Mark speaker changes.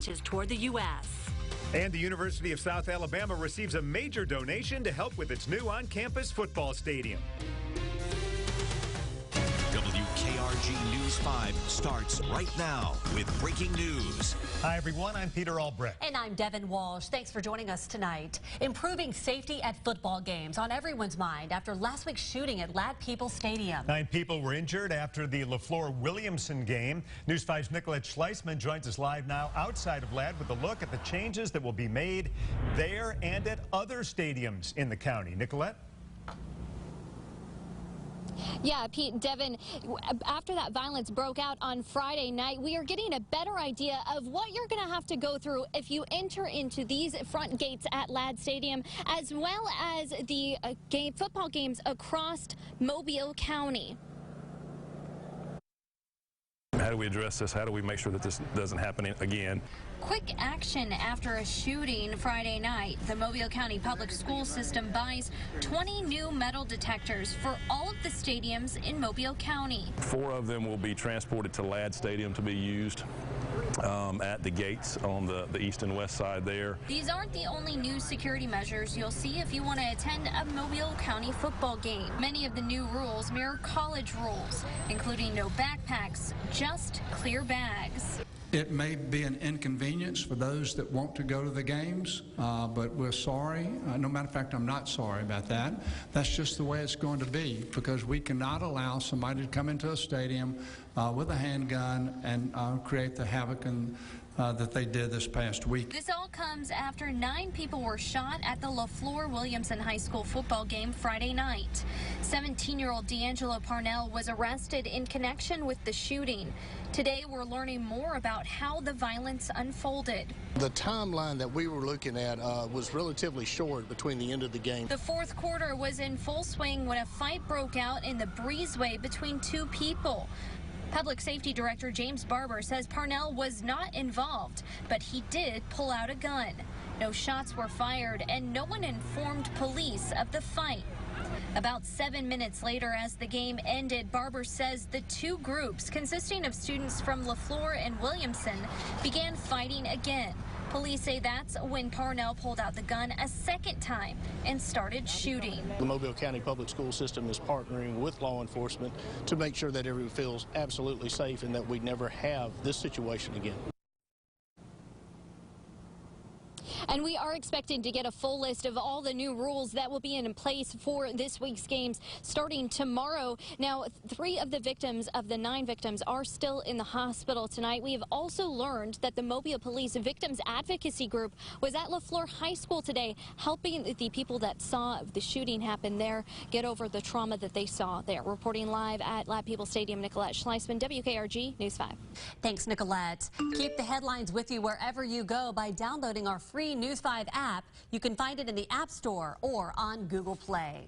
Speaker 1: toward the U.S.
Speaker 2: And the University of South Alabama receives a major donation to help with its new on-campus football stadium.
Speaker 3: WKRG News 5 starts right now with breaking news.
Speaker 2: Hi, everyone. I'm Peter Albrecht.
Speaker 1: And I'm Devin Walsh. Thanks for joining us tonight. Improving safety at football games on everyone's mind after last week's shooting at Ladd-Peebles Stadium. 9
Speaker 2: people were injured after the LaFleur-Williamson game. News 5's Nicolette Schleisman joins us live now outside of Ladd with a look at the changes that will be made there and at other stadiums in the county. Nicolette?
Speaker 4: Yeah, Pete, Devin, after that violence broke out on Friday night, we are getting a better idea of what you're going to have to go through if you enter into these front gates at Ladd Stadium, as well as the football games across Mobile County.
Speaker 5: How do we address this? How do we make sure that this doesn't happen again?
Speaker 4: Quick action after a shooting Friday night. The Mobile County Public School System buys 20 new metal detectors for all of the stadiums in Mobile County. 4
Speaker 5: of them will be transported to Ladd Stadium to be used at the gates on the east and west side there.
Speaker 4: These aren't the only new security measures you'll see if you want to attend a Mobile County football game. Many of the new rules mirror college rules, including no backpacks, just clear bags.
Speaker 6: It may be an inconvenience for those that want to go to the games, but we're sorry. No matter of fact, I'm not sorry about that. That's just the way it's going to be, because we cannot allow somebody to come into a stadium with a handgun and create the havoc that they did this past week.
Speaker 4: This all comes after 9 people were shot at the LaFleur-Williamson High School football game Friday night. 17-year-old D'Angelo Parnell was arrested in connection with the shooting. Today, we're learning more about how the violence unfolded.
Speaker 7: The timeline that we were looking at was relatively short between the end of the game.
Speaker 4: The fourth quarter was in full swing when a fight broke out in the breezeway between 2 people. Public Safety Director James Barber says Parnell was not involved, but he did pull out a gun. No shots were fired, and no one informed police of the fight. About 7 minutes later, as the game ended, Barber says the 2 groups, consisting of students from LaFleur and Williamson, began fighting again. Police say that's when Parnell pulled out the gun a second time and started shooting.
Speaker 7: The Mobile County Public School System is partnering with law enforcement to make sure that everyone feels absolutely safe and that we never have this situation again.
Speaker 4: And we are expecting to get a full list of all the new rules that will be in place for this week's games starting tomorrow. Now, 3 of the victims of the 9 victims are still in the hospital tonight. We have also learned that the Mobile Police Victims Advocacy Group was at LaFleur High School today, helping the people that saw the shooting happen there get over the trauma that they saw there. Reporting live at Ladd-Peebles Stadium, Nicolette Schleisman, WKRG News 5.
Speaker 1: Thanks, Nicolette. Keep the headlines with you wherever you go by downloading our free News 5 app. You can find it in the App Store or on Google Play.